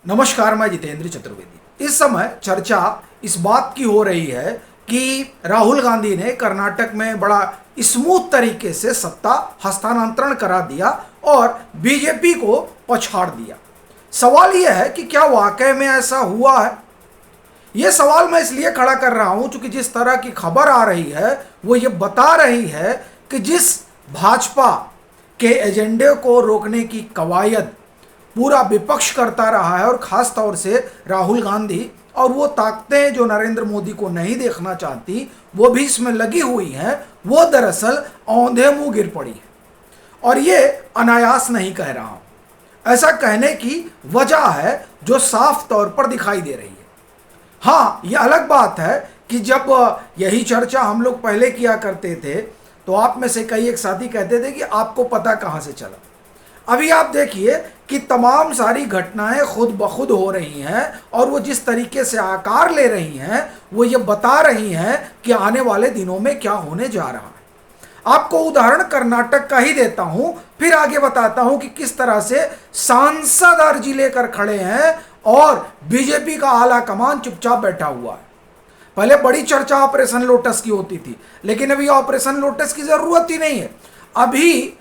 नमस्कार, मैं जितेंद्र चतुर्वेदी। इस समय चर्चा इस बात की हो रही है कि राहुल गांधी ने कर्नाटक में बड़ा स्मूथ तरीके से सत्ता हस्तांतरण करा दिया और बीजेपी को पछाड़ दिया। सवाल यह है कि क्या वाकई में ऐसा हुआ है। यह सवाल मैं इसलिए खड़ा कर रहा हूं क्योंकि जिस तरह की खबर आ रही है वो ये बता रही है कि जिस भाजपा के एजेंडे को रोकने की कवायद पूरा विपक्ष करता रहा है और खास तौर से राहुल गांधी और वो ताकतें जो नरेंद्र मोदी को नहीं देखना चाहती वो भी इसमें लगी हुई हैं, वो दरअसल औंधे मुंह गिर पड़ी है। और ये अनायास नहीं कह रहा हूं, ऐसा कहने की वजह है जो साफ तौर पर दिखाई दे रही है। हाँ, ये अलग बात है कि जब यही चर्चा हम लोग पहले किया करते थे तो आप में से कई एक साथी कहते थे कि आपको पता कहाँ से चला। अभी आप देखिए कि तमाम सारी घटनाएं खुद ब खुद हो रही हैं और वो जिस तरीके से आकार ले रही हैं वो ये बता रही हैं कि आने वाले दिनों में क्या होने जा रहा है। आपको उदाहरण कर्नाटक का ही देता हूं, फिर आगे बताता हूं कि किस तरह से सांसद अर्जी लेकर खड़े हैं और बीजेपी का आला कमान चुपचाप बैठा हुआ है। पहले बड़ी चर्चा ऑपरेशन लोटस की होती थी, लेकिन अभी ऑपरेशन लोटस की जरूरत ही नहीं है। अभी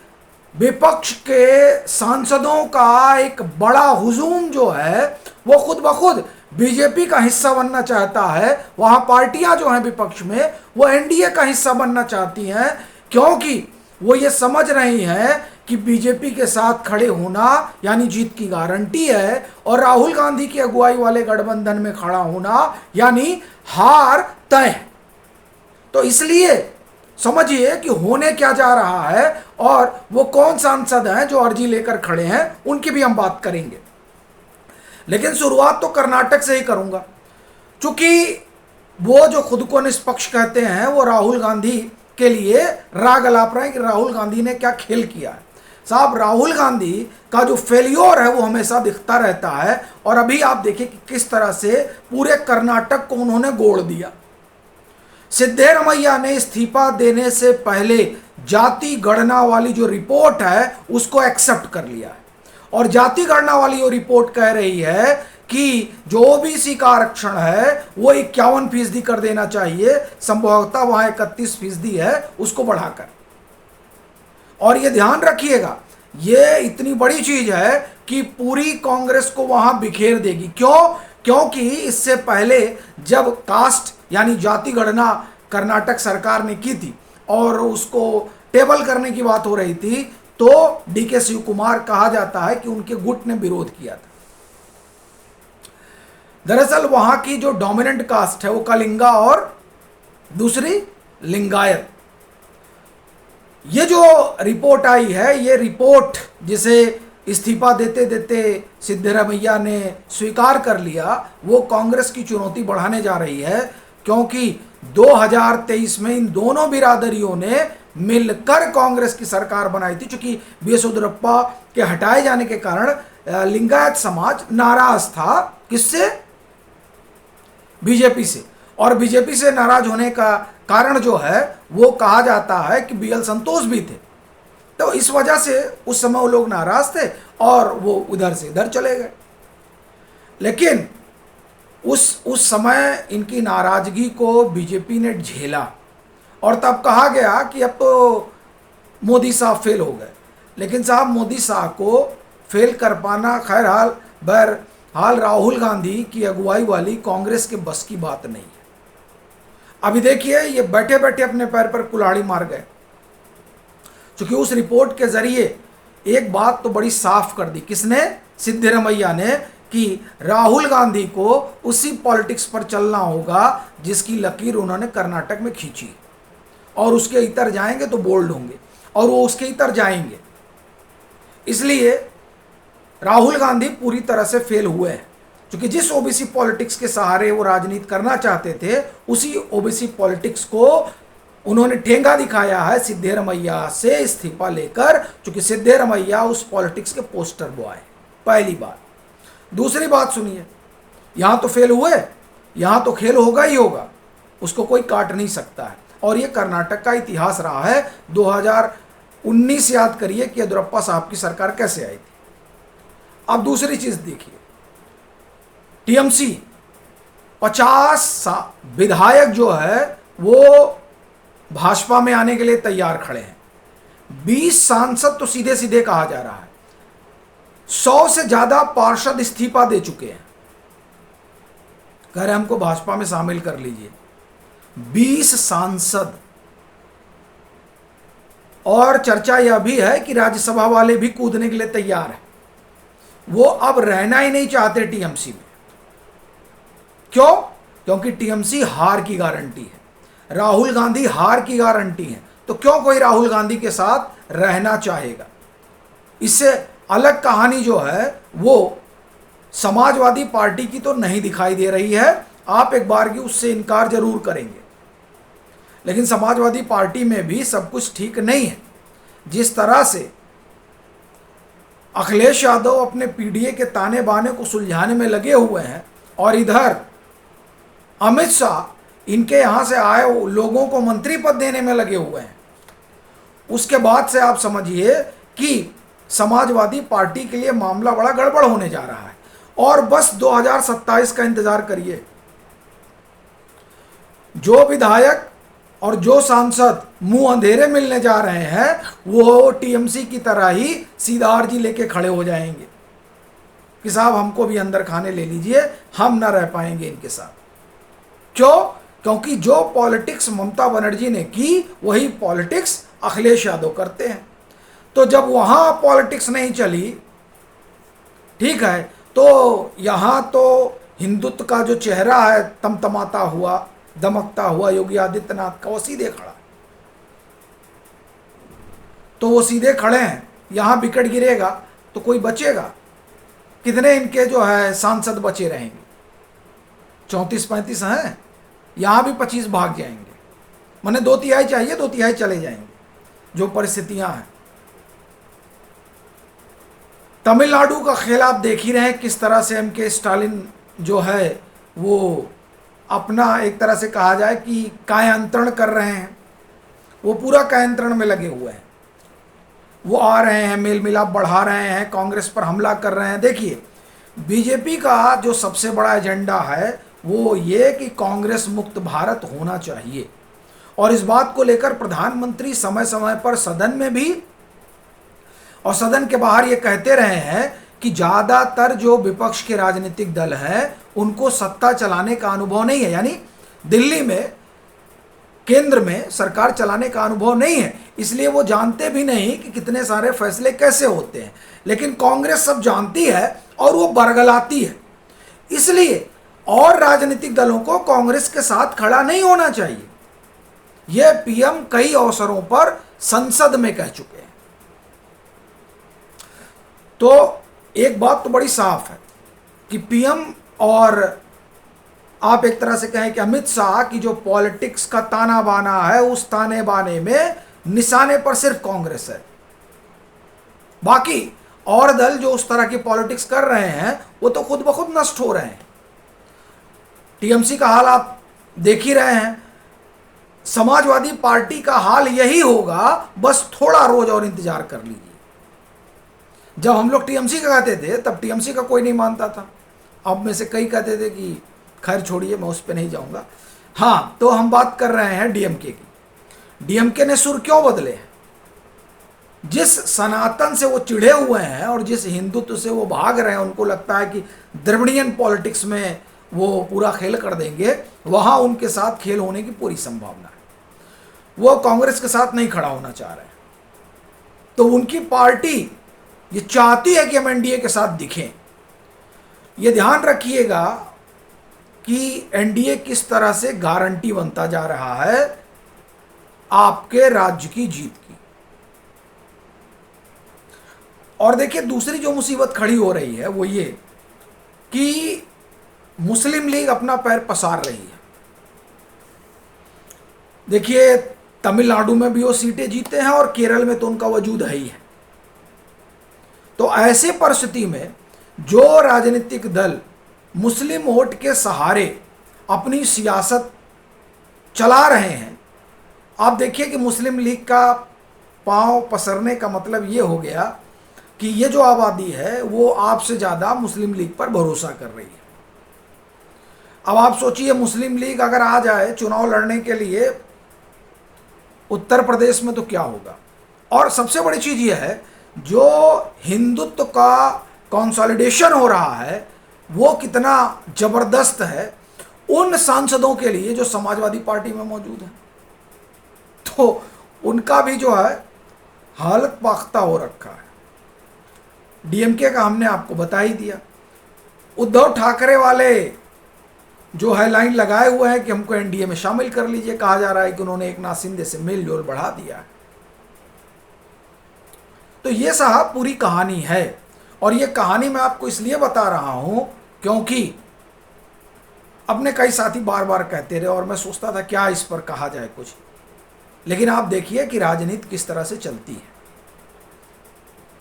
विपक्ष के सांसदों का एक बड़ा हुजूम जो है वो खुद ब खुद बीजेपी का हिस्सा बनना चाहता है। वहां पार्टियां जो हैं विपक्ष में वो एनडीए का हिस्सा बनना चाहती हैं, क्योंकि वो ये समझ रही हैं कि बीजेपी के साथ खड़े होना यानी जीत की गारंटी है और राहुल गांधी की अगुवाई वाले गठबंधन में खड़ा होना यानी हार तय है। तो इसलिए समझिए कि होने क्या जा रहा है और वो कौन सांसद हैं जो अर्जी लेकर खड़े हैं, उनकी भी हम बात करेंगे। लेकिन शुरुआत तो कर्नाटक से ही करूंगा, क्योंकि वो जो खुद को निष्पक्ष कहते हैं वो राहुल गांधी के लिए राग अलाप रहे हैं कि राहुल गांधी ने क्या खेल किया है। साहब, राहुल गांधी का जो फेल्योर है वो हमेशा दिखता रहता है और अभी आप देखिए कि किस तरह से पूरे कर्नाटक को उन्होंने गोड़ दिया। सिद्धरामैया ने इस्तीफा देने से पहले जाति गणना वाली जो रिपोर्ट है उसको एक्सेप्ट कर लिया है और जाति गणना वाली वो रिपोर्ट कह रही है कि जो ओबीसी का आरक्षण है वो 51% कर देना चाहिए, संभवतः वहां 31% है, उसको बढ़ाकर। और ये ध्यान रखिएगा, ये इतनी बड़ी चीज है कि पूरी कांग्रेस को वहां बिखेर देगी। क्यों? क्योंकि इससे पहले जब कास्ट यानी जाति गणना कर्नाटक सरकार ने की थी और उसको टेबल करने की बात हो रही थी तो डीके शिव कुमार कहा जाता है कि उनके गुट ने विरोध किया था। दरअसल वहां की जो डोमिनेंट कास्ट है वो कलिंगा और दूसरी लिंगायत। ये जो रिपोर्ट आई है, ये रिपोर्ट जिसे इस्तीफा देते देते सिद्धरामैया ने स्वीकार कर लिया, वो कांग्रेस की चुनौती बढ़ाने जा रही है, क्योंकि 2023 में इन दोनों बिरादरियों ने मिलकर कांग्रेस की सरकार बनाई थी। चूंकि बीएस येदियुरप्पा के हटाए जाने के कारण लिंगायत समाज नाराज था। किससे? बीजेपी से। और बीजेपी से नाराज होने का कारण जो है वो कहा जाता है कि बीएल संतोष भी थे, तो इस वजह से उस समय वो लोग नाराज थे और वो उधर से इधर चले गए। लेकिन उस समय इनकी नाराजगी को बीजेपी ने झेला और तब कहा गया कि अब तो मोदी साहब फेल हो गए। लेकिन साहब, मोदी साहब को फेल कर पाना बहरहाल राहुल गांधी की अगुवाई वाली कांग्रेस के बस की बात नहीं है। अभी देखिए, ये बैठे बैठे अपने पैर पर कुल्हाड़ी मार गए, क्योंकि उस रिपोर्ट के जरिए एक बात तो बड़ी साफ कर दी। किसने? सिद्धरामैया ने, कि राहुल गांधी को उसी पॉलिटिक्स पर चलना होगा जिसकी लकीर उन्होंने कर्नाटक में खींची और उसके इतर जाएंगे तो बोल्ड होंगे और वो उसके इतर जाएंगे। इसलिए राहुल गांधी पूरी तरह से फेल हुए हैं, क्योंकि जिस ओबीसी पॉलिटिक्स के सहारे वो राजनीति करना चाहते थे उसी ओबीसी पॉलिटिक्स को उन्होंने ठेंगा दिखाया है सिद्धरामैया से इस्तीफा लेकर, क्योंकि सिद्धरामैया उस पॉलिटिक्स के पोस्टर बॉय। पहली बात। दूसरी बात सुनिए, यहां तो फेल हुए, यहां तो खेल होगा ही होगा, उसको कोई काट नहीं सकता है। और ये कर्नाटक का इतिहास रहा है। 2019 याद करिए कि येदियुरप्पा साहब की सरकार कैसे आई थी। अब दूसरी चीज देखिए, टीएमसी 50 विधायक जो है वो भाजपा में आने के लिए तैयार खड़े हैं। 20 सांसद तो सीधे सीधे कहा जा रहा है। 100 से ज्यादा पार्षद इस्तीफा दे चुके हैं, कह रहे हमको भाजपा में शामिल कर लीजिए। 20 सांसद, और चर्चा यह भी है कि राज्यसभा वाले भी कूदने के लिए तैयार हैं। वो अब रहना ही नहीं चाहते टीएमसी में। क्यों? क्योंकि टीएमसी हार की गारंटी है, राहुल गांधी हार की गारंटी है। तो क्यों कोई राहुल गांधी के साथ रहना चाहेगा? इससे अलग कहानी जो है वो समाजवादी पार्टी की तो नहीं दिखाई दे रही है। आप एक बार की उससे इनकार जरूर करेंगे, लेकिन समाजवादी पार्टी में भी सब कुछ ठीक नहीं है। जिस तरह से अखिलेश यादव अपने पीडीए के ताने बाने को सुलझाने में लगे हुए हैं और इधर अमित शाह इनके यहां से आए लोगों को मंत्री पद देने में लगे हुए हैं, उसके बाद से आप समझिए कि समाजवादी पार्टी के लिए मामला बड़ा गड़बड़ होने जा रहा है। और बस 2027 का इंतजार करिए। जो विधायक और जो सांसद मुंह अंधेरे मिलने जा रहे हैं वो टीएमसी की तरह ही सीधा अर्जी लेके खड़े हो जाएंगे कि साहब हमको भी अंदर खाने ले लीजिए, हम ना रह पाएंगे इनके साथ। क्यों? क्योंकि जो पॉलिटिक्स ममता बनर्जी ने की वही पॉलिटिक्स अखिलेश यादव करते हैं। तो जब वहां पॉलिटिक्स नहीं चली, ठीक है, तो यहां तो हिंदुत्व का जो चेहरा है तमतमाता हुआ, दमकता हुआ योगी आदित्यनाथ का, वो सीधे खड़ा। तो वो सीधे खड़े हैं, यहां विकेट गिरेगा तो कोई बचेगा? कितने इनके जो है सांसद बचे रहेंगे? 34-35 हैं, यहां भी 25 भाग जाएंगे। मैंने 2/3 चाहिए, 2/3 चले जाएंगे, जो परिस्थितियां हैं। तमिलनाडु का खेल आप देख ही रहे हैं, किस तरह से एमके स्टालिन जो है वो अपना एक तरह से कहा जाए कि कायांतरण कर रहे हैं। वो पूरा कायांतरण में लगे हुए हैं। वो आ रहे हैं, मेल मिलाप बढ़ा रहे हैं, कांग्रेस पर हमला कर रहे हैं। देखिए, बीजेपी का जो सबसे बड़ा एजेंडा है वो ये कि कांग्रेस मुक्त भारत होना चाहिए, और इस बात को लेकर प्रधानमंत्री समय समय पर सदन में भी और सदन के बाहर ये कहते रहे हैं कि ज़्यादातर जो विपक्ष के राजनीतिक दल हैं उनको सत्ता चलाने का अनुभव नहीं है, यानी दिल्ली में, केंद्र में सरकार चलाने का अनुभव नहीं है, इसलिए वो जानते भी नहीं कि कितने सारे फैसले कैसे होते हैं। लेकिन कांग्रेस सब जानती है और वो बरगलाती है। इसलिए और राजनीतिक दलों को कांग्रेस के साथ खड़ा नहीं होना चाहिए। यह पीएम कई अवसरों पर संसद में कह चुके हैं। तो एक बात तो बड़ी साफ है कि पीएम और आप एक तरह से कहें कि अमित शाह की जो पॉलिटिक्स का ताना बाना है, उस ताने बाने में निशाने पर सिर्फ कांग्रेस है। बाकी और दल जो उस तरह की पॉलिटिक्स कर रहे हैं वो तो खुद ब खुद नष्ट हो रहे हैं। टीएमसी का हाल आप देख ही रहे हैं। समाजवादी पार्टी का हाल यही होगा, बस थोड़ा रोज और इंतजार कर लीजिए। जब हम लोग टीएमसी का कहते थे तब टीएमसी का कोई नहीं मानता था। अब में से कई कहते थे कि खैर छोड़िए, मैं उस पर नहीं जाऊंगा। हाँ, तो हम बात कर रहे हैं डीएमके की। डीएमके ने सुर क्यों बदले हैं? जिस सनातन से वो चिढ़े हुए हैं और जिस हिंदुत्व से वो भाग रहे हैं, उनको लगता है कि द्रविड़ियन पॉलिटिक्स में वो पूरा खेल कर देंगे, वहां उनके साथ खेल होने की पूरी संभावना है। वो कांग्रेस के साथ नहीं खड़ा होना चाह रहे। तो उनकी पार्टी ये चाहती है कि हम एनडीए के साथ दिखें। ये ध्यान रखिएगा कि एनडीए किस तरह से गारंटी बनता जा रहा है आपके राज्य की जीत की। और देखिए, दूसरी जो मुसीबत खड़ी हो रही है वो ये कि मुस्लिम लीग अपना पैर पसार रही है। देखिए, तमिलनाडु में भी वो सीटें जीते हैं और केरल में तो उनका वजूद है ही है। तो ऐसे परिस्थिति में जो राजनीतिक दल मुस्लिम वोट के सहारे अपनी सियासत चला रहे हैं, आप देखिए कि मुस्लिम लीग का पांव पसरने का मतलब ये हो गया कि ये जो आबादी है वो आपसे ज़्यादा मुस्लिम लीग पर भरोसा कर रही है। अब आप सोचिए, मुस्लिम लीग अगर आ जाए चुनाव लड़ने के लिए उत्तर प्रदेश में तो क्या होगा। और सबसे बड़ी चीज यह है, जो हिंदुत्व का कंसोलिडेशन हो रहा है वो कितना जबरदस्त है उन सांसदों के लिए जो समाजवादी पार्टी में मौजूद है। तो उनका भी जो है हालत पाख्ता हो रखा है। डीएमके का हमने आपको बता ही दिया। उद्धव ठाकरे वाले जो है लाइन लगाए हुए हैं कि हमको एनडीए में शामिल कर लीजिए। कहा जा रहा है कि उन्होंने एक नाथ शिंदे से मेल जोल बढ़ा दिया है। तो ये साहब पूरी कहानी है। और ये कहानी मैं आपको इसलिए बता रहा हूं क्योंकि अपने कई साथी बार बार कहते रहे और मैं सोचता था क्या इस पर कहा जाए कुछ। लेकिन आप देखिए कि राजनीति किस तरह से चलती है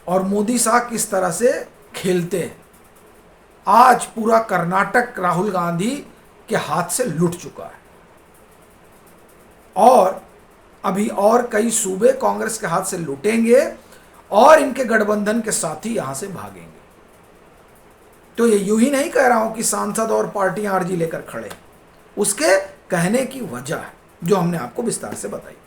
और मोदी साहब किस तरह से खेलते हैं। आज पूरा कर्नाटक राहुल गांधी के हाथ से लुट चुका है और अभी और कई सूबे कांग्रेस के हाथ से लुटेंगे और इनके गठबंधन के साथी यहां से भागेंगे। तो ये यूं ही नहीं कह रहा हूं कि सांसद और पार्टियां आरजी लेकर खड़े, उसके कहने की वजह है जो हमने आपको विस्तार से बताई।